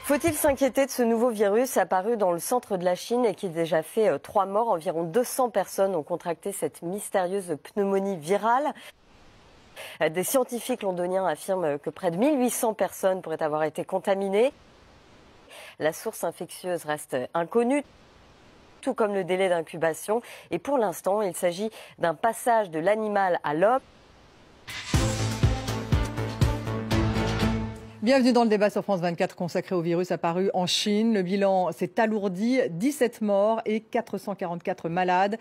Faut-il s'inquiéter de ce nouveau virus apparu dans le centre de la Chine et qui a déjà fait 3 morts? Environ 200 personnes ont contracté cette mystérieuse pneumonie virale. Des scientifiques londoniens affirment que près de 1800 personnes pourraient avoir été contaminées. La source infectieuse reste inconnue, tout comme le délai d'incubation. Et pour l'instant, il s'agit d'un passage de l'animal à l'homme. Bienvenue dans le débat sur France 24 consacré au virus apparu en Chine. Le bilan s'est alourdi, 17 morts et 444 malades.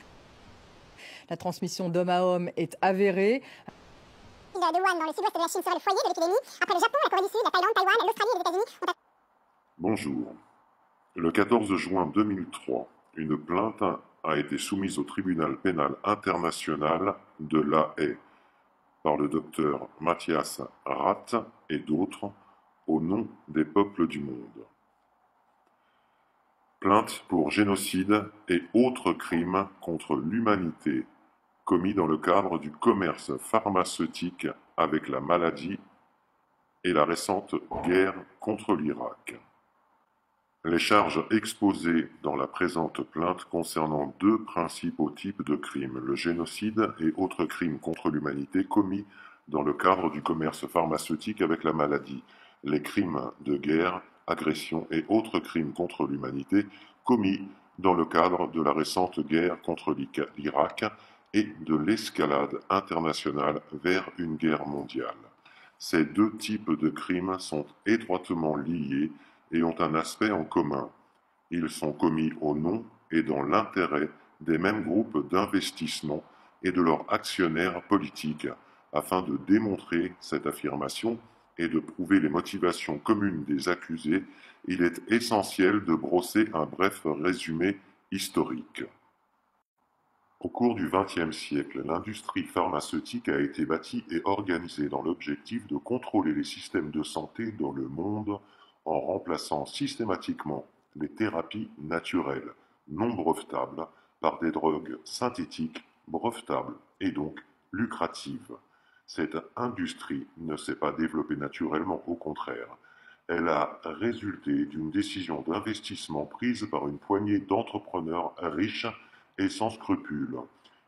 La transmission d'homme à homme est avérée. De Wuhan, dans le sud-ouest de la Chine, serait le foyer de l'épidémie. Après le Japon, la Corée du Sud, la Thaïlande, Taïwan, l'Australie et les États-Unis ont... Bonjour. Le 14 juin 2003, une plainte a été soumise au tribunal pénal international de La Haye par le docteur Matthias Rath et d'autres au nom des peuples du monde. Plainte pour génocide et autres crimes contre l'humanité commis dans le cadre du commerce pharmaceutique avec la maladie et la récente guerre contre l'Irak. Les charges exposées dans la présente plainte concernant deux principaux types de crimes, le génocide et autres crimes contre l'humanité commis dans le cadre du commerce pharmaceutique avec la maladie, les crimes de guerre, agression et autres crimes contre l'humanité commis dans le cadre de la récente guerre contre l'Irak et de l'escalade internationale vers une guerre mondiale. Ces deux types de crimes sont étroitement liés et ont un aspect en commun. Ils sont commis au nom et dans l'intérêt des mêmes groupes d'investissement et de leurs actionnaires politiques. Afin de démontrer cette affirmation et de prouver les motivations communes des accusés, il est essentiel de brosser un bref résumé historique. Au cours du XXe siècle, l'industrie pharmaceutique a été bâtie et organisée dans l'objectif de contrôler les systèmes de santé dans le monde en remplaçant systématiquement les thérapies naturelles non brevetables par des drogues synthétiques brevetables et donc lucratives. Cette industrie ne s'est pas développée naturellement, au contraire. Elle a résulté d'une décision d'investissement prise par une poignée d'entrepreneurs riches et sans scrupules.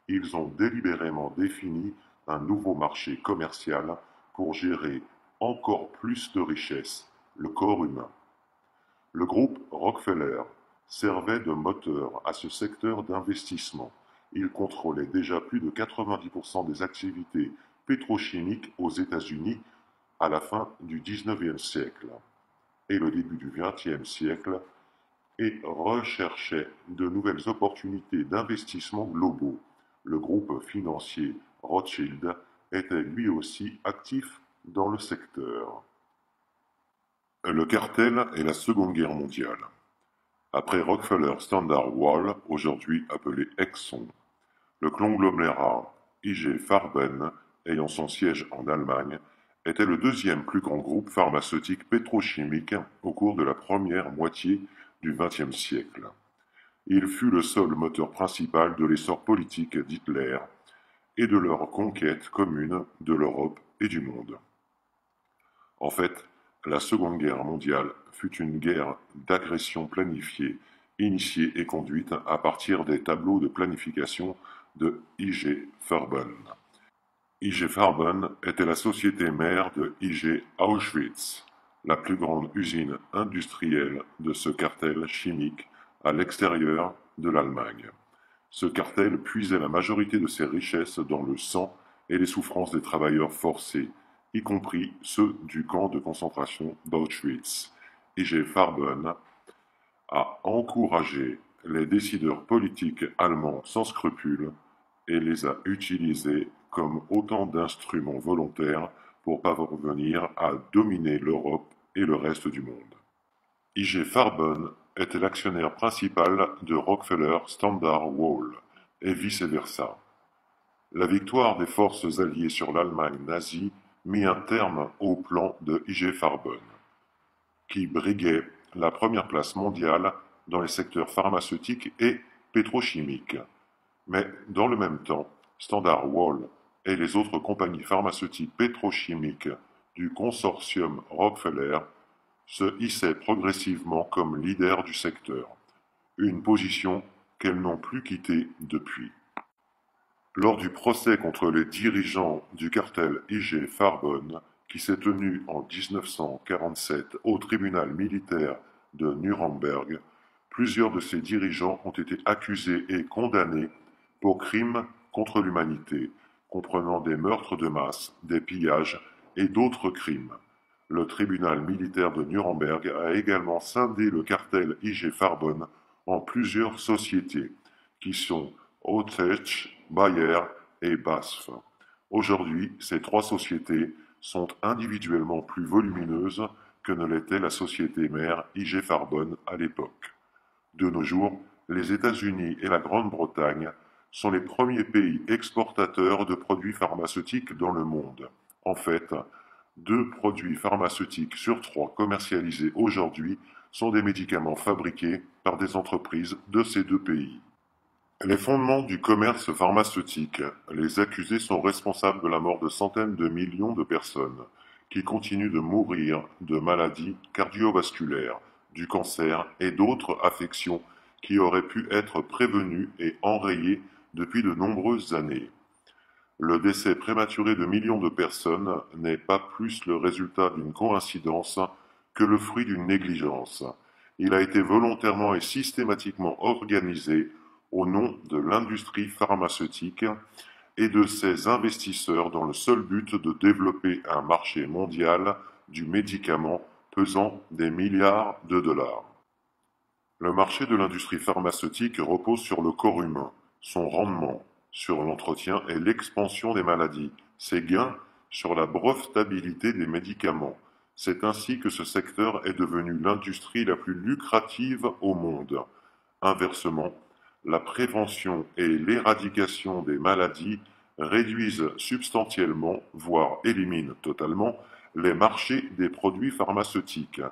Ils ont délibérément défini un nouveau marché commercial pour gérer encore plus de richesses, le corps humain. Le groupe Rockefeller servait de moteur à ce secteur d'investissement. Il contrôlait déjà plus de 90% des activités pétrochimiques aux États-Unis à la fin du XIXe siècle et le début du XXe siècle et recherchait de nouvelles opportunités d'investissement globaux. Le groupe financier Rothschild était lui aussi actif dans le secteur. Le cartel et la Seconde Guerre mondiale. Après Rockefeller Standard Oil, aujourd'hui appelé Exxon, le conglomérat IG Farben, ayant son siège en Allemagne, était le deuxième plus grand groupe pharmaceutique pétrochimique au cours de la première moitié du XXe siècle. Il fut le seul moteur principal de l'essor politique d'Hitler et de leur conquête commune de l'Europe et du monde. En fait, la Seconde Guerre mondiale fut une guerre d'agression planifiée, initiée et conduite à partir des tableaux de planification de IG Farben. IG Farben était la société mère de IG Auschwitz, la plus grande usine industrielle de ce cartel chimique à l'extérieur de l'Allemagne. Ce cartel puisait la majorité de ses richesses dans le sang et les souffrances des travailleurs forcés, y compris ceux du camp de concentration d'Auschwitz. IG Farben a encouragé les décideurs politiques allemands sans scrupules et les a utilisés comme autant d'instruments volontaires pour parvenir à dominer l'Europe et le reste du monde. IG Farben était l'actionnaire principal de Rockefeller Standard Oil et vice-versa. La victoire des forces alliées sur l'Allemagne nazie mit un terme au plan de IG Farben, qui briguait la première place mondiale dans les secteurs pharmaceutiques et pétrochimiques. Mais dans le même temps, Standard Oil et les autres compagnies pharmaceutiques pétrochimiques du consortium Rockefeller se hissaient progressivement comme leaders du secteur, une position qu'elles n'ont plus quittée depuis. Lors du procès contre les dirigeants du cartel IG Farben, qui s'est tenu en 1947 au tribunal militaire de Nuremberg, plusieurs de ces dirigeants ont été accusés et condamnés pour crimes contre l'humanité, comprenant des meurtres de masse, des pillages et d'autres crimes. Le tribunal militaire de Nuremberg a également scindé le cartel IG Farben en plusieurs sociétés, qui sont Autrech, Bayer et BASF. Aujourd'hui, ces trois sociétés sont individuellement plus volumineuses que ne l'était la société mère IG Farben à l'époque. De nos jours, les États-Unis et la Grande-Bretagne sont les premiers pays exportateurs de produits pharmaceutiques dans le monde. En fait, 2 produits pharmaceutiques sur 3 commercialisés aujourd'hui sont des médicaments fabriqués par des entreprises de ces 2 pays. Les fondements du commerce pharmaceutique. Les accusés sont responsables de la mort de centaines de millions de personnes qui continuent de mourir de maladies cardiovasculaires, du cancer et d'autres affections qui auraient pu être prévenues et enrayées depuis de nombreuses années. Le décès prématuré de millions de personnes n'est pas plus le résultat d'une coïncidence que le fruit d'une négligence. Il a été volontairement et systématiquement organisé au nom de l'industrie pharmaceutique et de ses investisseurs dans le seul but de développer un marché mondial du médicament pesant des milliards de dollars. Le marché de l'industrie pharmaceutique repose sur le corps humain, son rendement, sur l'entretien et l'expansion des maladies, ses gains sur la brevetabilité des médicaments. C'est ainsi que ce secteur est devenu l'industrie la plus lucrative au monde. Inversement, la prévention et l'éradication des maladies réduisent substantiellement, voire éliminent totalement, les marchés des produits pharmaceutiques.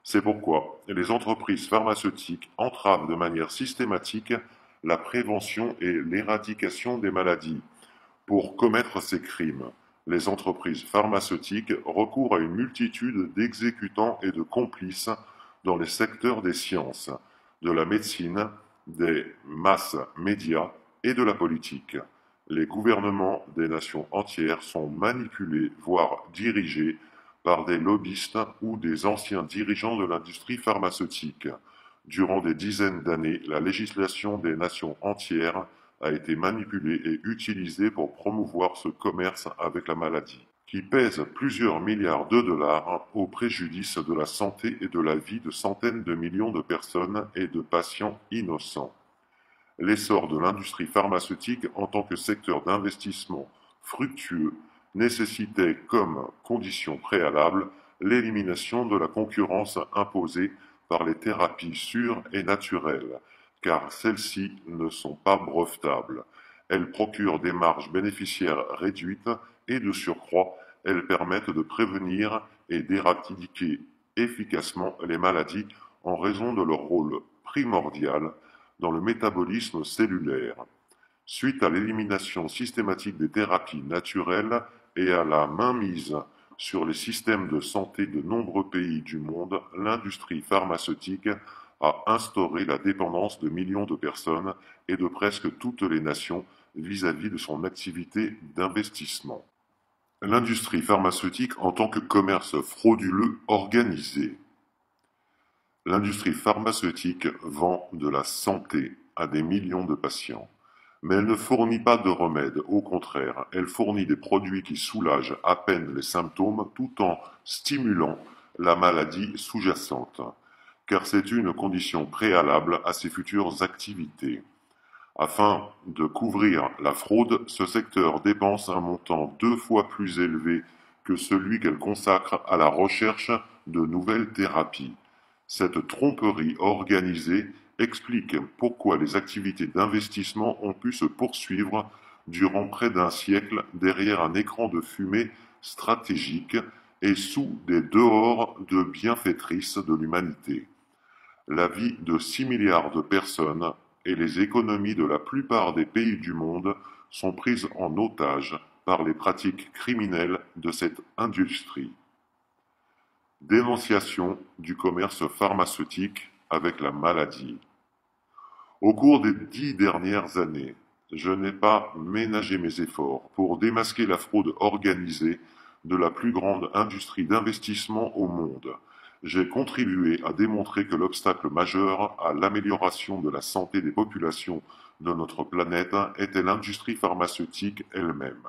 C'est pourquoi les entreprises pharmaceutiques entravent de manière systématique la prévention et l'éradication des maladies. Pour commettre ces crimes, les entreprises pharmaceutiques recourent à une multitude d'exécutants et de complices dans les secteurs des sciences, de la médecine, des masses médias et de la politique. Les gouvernements des nations entières sont manipulés, voire dirigés, par des lobbyistes ou des anciens dirigeants de l'industrie pharmaceutique. Durant des dizaines d'années, la législation des nations entières a été manipulée et utilisée pour promouvoir ce commerce avec la maladie, qui pèse plusieurs milliards de dollars au préjudice de la santé et de la vie de centaines de millions de personnes et de patients innocents. L'essor de l'industrie pharmaceutique en tant que secteur d'investissement fructueux nécessitait comme condition préalable l'élimination de la concurrence imposée par les thérapies sûres et naturelles, car celles-ci ne sont pas brevetables. Elles procurent des marges bénéficiaires réduites et de surcroît, elles permettent de prévenir et d'éradiquer efficacement les maladies en raison de leur rôle primordial dans le métabolisme cellulaire. Suite à l'élimination systématique des thérapies naturelles et à la mainmise sur les systèmes de santé de nombreux pays du monde, l'industrie pharmaceutique a instauré la dépendance de millions de personnes et de presque toutes les nations vis-à-vis de son activité d'investissement. L'industrie pharmaceutique en tant que commerce frauduleux organisé. L'industrie pharmaceutique vend de la santé à des millions de patients. Mais elle ne fournit pas de remède, au contraire, elle fournit des produits qui soulagent à peine les symptômes tout en stimulant la maladie sous-jacente, car c'est une condition préalable à ses futures activités. Afin de couvrir la fraude, ce secteur dépense un montant 2 fois plus élevé que celui qu'elle consacre à la recherche de nouvelles thérapies. Cette tromperie organisée explique pourquoi les activités d'investissement ont pu se poursuivre durant près d'un siècle derrière un écran de fumée stratégique et sous des dehors de bienfaitrices de l'humanité. La vie de 6 milliards de personnes et les économies de la plupart des pays du monde sont prises en otage par les pratiques criminelles de cette industrie. Dénonciation du commerce pharmaceutique avec la maladie. Au cours des 10 dernières années, je n'ai pas ménagé mes efforts pour démasquer la fraude organisée de la plus grande industrie d'investissement au monde. J'ai contribué à démontrer que l'obstacle majeur à l'amélioration de la santé des populations de notre planète était l'industrie pharmaceutique elle-même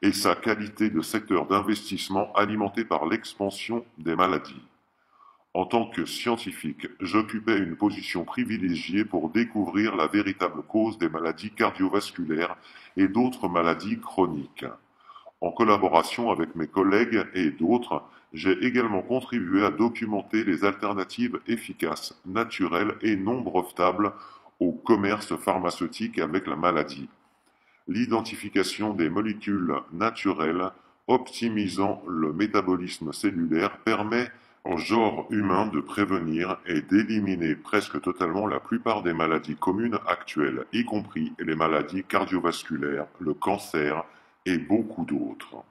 et sa qualité de secteur d'investissement alimenté par l'expansion des maladies. En tant que scientifique, j'occupais une position privilégiée pour découvrir la véritable cause des maladies cardiovasculaires et d'autres maladies chroniques. En collaboration avec mes collègues et d'autres, j'ai également contribué à documenter les alternatives efficaces, naturelles et non brevetables au commerce pharmaceutique avec la maladie. L'identification des molécules naturelles optimisant le métabolisme cellulaire permet au genre humain de prévenir et d'éliminer presque totalement la plupart des maladies communes actuelles, y compris les maladies cardiovasculaires, le cancer et beaucoup d'autres.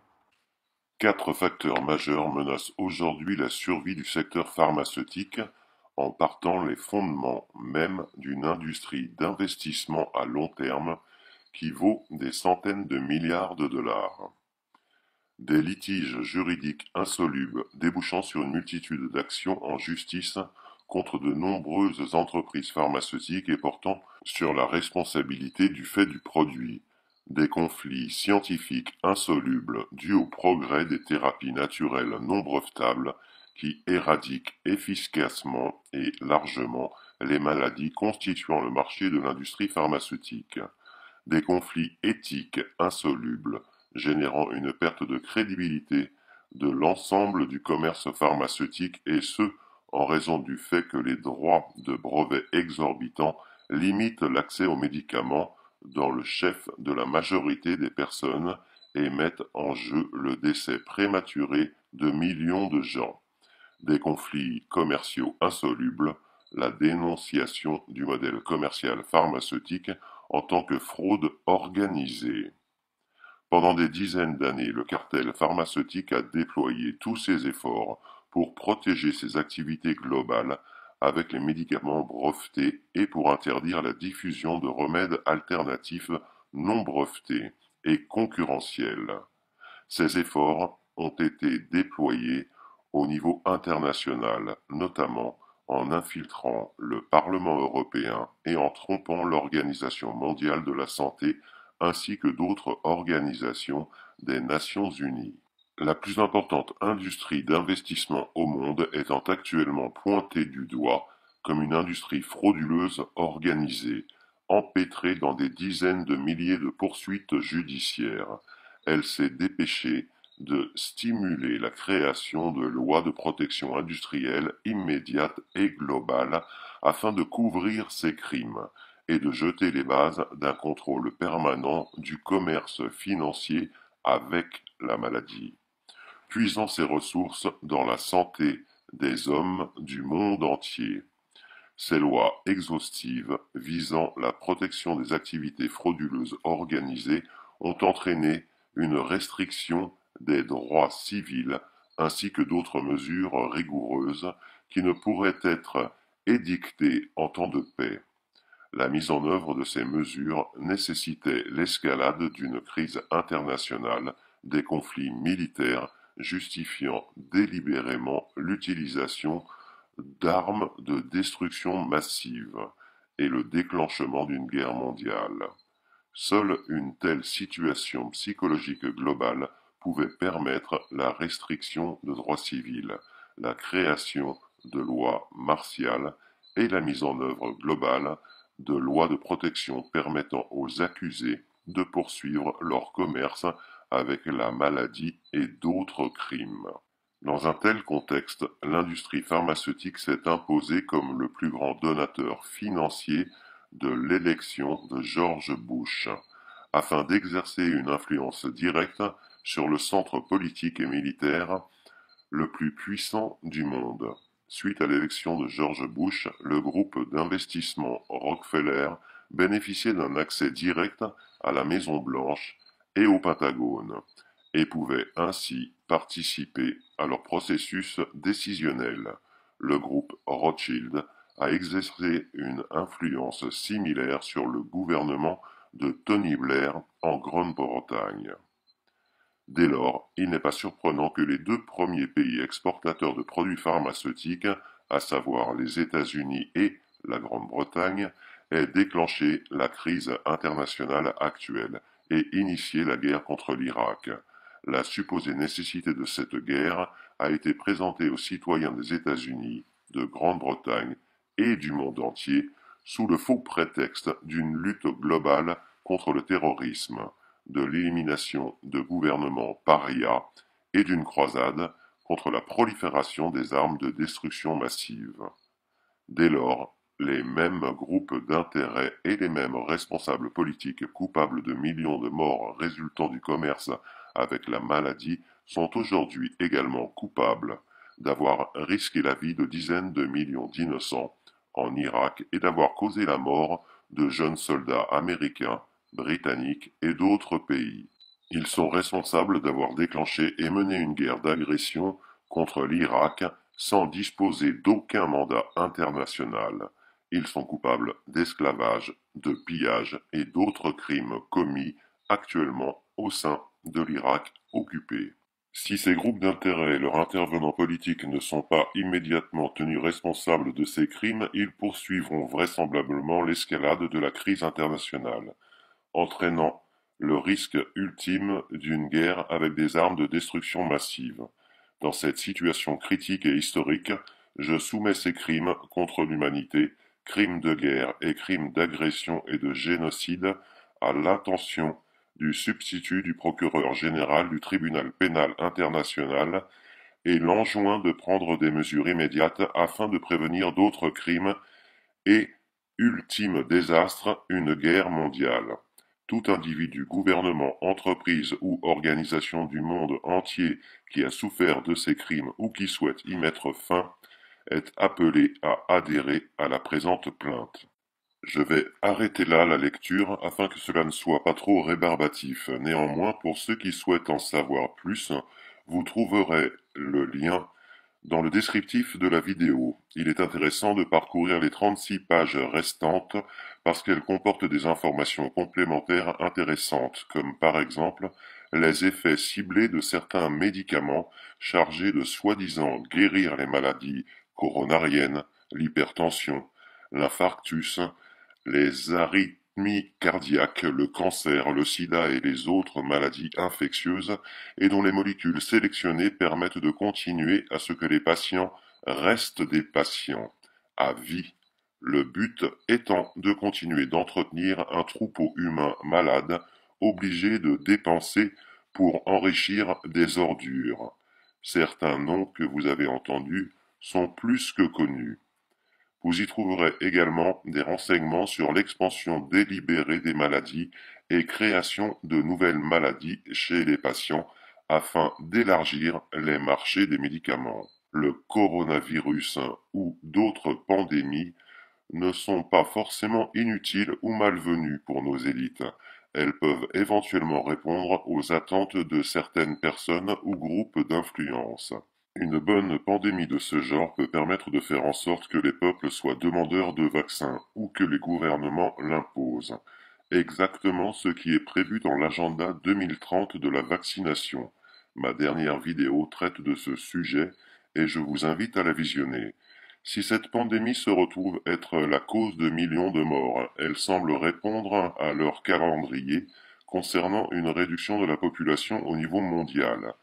4 facteurs majeurs menacent aujourd'hui la survie du secteur pharmaceutique en partant les fondements même d'une industrie d'investissement à long terme qui vaut des centaines de milliards de dollars. Des litiges juridiques insolubles débouchant sur une multitude d'actions en justice contre de nombreuses entreprises pharmaceutiques et portant sur la responsabilité du fait du produit. Des conflits scientifiques insolubles dus au progrès des thérapies naturelles non brevetables qui éradiquent efficacement et largement les maladies constituant le marché de l'industrie pharmaceutique. Des conflits éthiques insolubles, générant une perte de crédibilité de l'ensemble du commerce pharmaceutique et ce, en raison du fait que les droits de brevet exorbitants limitent l'accès aux médicaments dans le chef de la majorité des personnes et mettent en jeu le décès prématuré de millions de gens. Des conflits commerciaux insolubles, la dénonciation du modèle commercial pharmaceutique en tant que fraude organisée. Pendant des dizaines d'années, le cartel pharmaceutique a déployé tous ses efforts pour protéger ses activités globales avec les médicaments brevetés et pour interdire la diffusion de remèdes alternatifs non brevetés et concurrentiels. Ces efforts ont été déployés au niveau international, notamment en infiltrant le Parlement européen et en trompant l'Organisation mondiale de la santé ainsi que d'autres organisations des Nations unies. La plus importante industrie d'investissement au monde étant actuellement pointée du doigt comme une industrie frauduleuse organisée, empêtrée dans des dizaines de milliers de poursuites judiciaires. Elle s'est dépêchée de stimuler la création de lois de protection industrielle immédiates et globales afin de couvrir ces crimes et de jeter les bases d'un contrôle permanent du commerce financier avec la maladie, puisant ses ressources dans la santé des hommes du monde entier. Ces lois exhaustives visant la protection des activités frauduleuses organisées ont entraîné une restriction des droits civils ainsi que d'autres mesures rigoureuses qui ne pourraient être édictées en temps de paix. La mise en œuvre de ces mesures nécessitait l'escalade d'une crise internationale, des conflits militaires justifiant délibérément l'utilisation d'armes de destruction massive et le déclenchement d'une guerre mondiale. Seule une telle situation psychologique globale pouvait permettre la restriction de droits civils, la création de lois martiales et la mise en œuvre globale de lois de protection permettant aux accusés de poursuivre leur commerce avec la maladie et d'autres crimes. Dans un tel contexte, l'industrie pharmaceutique s'est imposée comme le plus grand donateur financier de l'élection de George Bush, afin d'exercer une influence directe sur le centre politique et militaire le plus puissant du monde. Suite à l'élection de George Bush, le groupe d'investissement Rockefeller bénéficiait d'un accès direct à la Maison-Blanche et au Pentagone, et pouvaient ainsi participer à leur processus décisionnel. Le groupe Rothschild a exercé une influence similaire sur le gouvernement de Tony Blair en Grande-Bretagne. Dès lors, il n'est pas surprenant que les deux premiers pays exportateurs de produits pharmaceutiques, à savoir les États-Unis et la Grande-Bretagne, aient déclenché la crise internationale actuelle et initié la guerre contre l'Irak. La supposée nécessité de cette guerre a été présentée aux citoyens des États-Unis, de Grande-Bretagne et du monde entier sous le faux prétexte d'une lutte globale contre le terrorisme, de l'élimination de gouvernements parias et d'une croisade contre la prolifération des armes de destruction massive. Dès lors, les mêmes groupes d'intérêt et les mêmes responsables politiques coupables de millions de morts résultant du commerce avec la maladie sont aujourd'hui également coupables d'avoir risqué la vie de dizaines de millions d'innocents en Irak et d'avoir causé la mort de jeunes soldats américains, britanniques et d'autres pays. Ils sont responsables d'avoir déclenché et mené une guerre d'agression contre l'Irak sans disposer d'aucun mandat international. Ils sont coupables d'esclavage, de pillage et d'autres crimes commis actuellement au sein de l'Irak occupé. Si ces groupes d'intérêt et leurs intervenants politiques ne sont pas immédiatement tenus responsables de ces crimes, ils poursuivront vraisemblablement l'escalade de la crise internationale, entraînant le risque ultime d'une guerre avec des armes de destruction massive. Dans cette situation critique et historique, je soumets ces crimes contre l'humanité, crimes de guerre et crimes d'agression et de génocide à l'attention du substitut du procureur général du tribunal pénal international et l'enjoint de prendre des mesures immédiates afin de prévenir d'autres crimes et, ultime désastre, une guerre mondiale. Tout individu, gouvernement, entreprise ou organisation du monde entier qui a souffert de ces crimes ou qui souhaite y mettre fin est appelé à adhérer à la présente plainte. Je vais arrêter là la lecture afin que cela ne soit pas trop rébarbatif. Néanmoins, pour ceux qui souhaitent en savoir plus, vous trouverez le lien dans le descriptif de la vidéo. Il est intéressant de parcourir les 36 pages restantes parce qu'elles comportent des informations complémentaires intéressantes, comme par exemple les effets ciblés de certains médicaments chargés de soi-disant guérir les maladies coronariennes, l'hypertension, l'infarctus, les arythmies cardiaques, le cancer, le sida et les autres maladies infectieuses, et dont les molécules sélectionnées permettent de continuer à ce que les patients restent des patients, à vie. Le but étant de continuer d'entretenir un troupeau humain malade, obligé de dépenser pour enrichir des ordures. Certains noms que vous avez entendus sont plus que connus. Vous y trouverez également des renseignements sur l'expansion délibérée des maladies et création de nouvelles maladies chez les patients afin d'élargir les marchés des médicaments. Le coronavirus ou d'autres pandémies ne sont pas forcément inutiles ou malvenues pour nos élites. Elles peuvent éventuellement répondre aux attentes de certaines personnes ou groupes d'influence. Une bonne pandémie de ce genre peut permettre de faire en sorte que les peuples soient demandeurs de vaccins ou que les gouvernements l'imposent. Exactement ce qui est prévu dans l'agenda 2030 de la vaccination. Ma dernière vidéo traite de ce sujet et je vous invite à la visionner. Si cette pandémie se retrouve être la cause de millions de morts, elle semble répondre à leur calendrier concernant une réduction de la population au niveau mondial.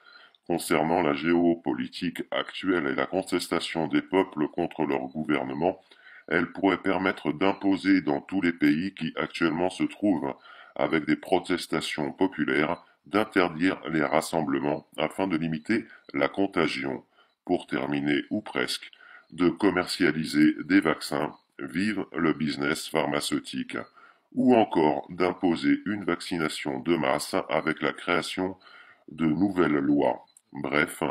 Concernant la géopolitique actuelle et la contestation des peuples contre leur gouvernement, elle pourrait permettre d'imposer dans tous les pays qui actuellement se trouvent avec des protestations populaires d'interdire les rassemblements afin de limiter la contagion. Pour terminer, ou presque, de commercialiser des vaccins, vive le business pharmaceutique, ou encore d'imposer une vaccination de masse avec la création de nouvelles lois. Bref,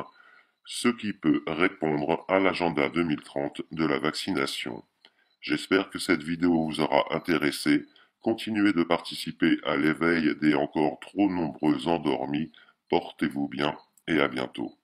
ce qui peut répondre à l'agenda 2030 de la vaccination. J'espère que cette vidéo vous aura intéressé. Continuez de participer à l'éveil des encore trop nombreux endormis Portez-vous bien et à bientôt.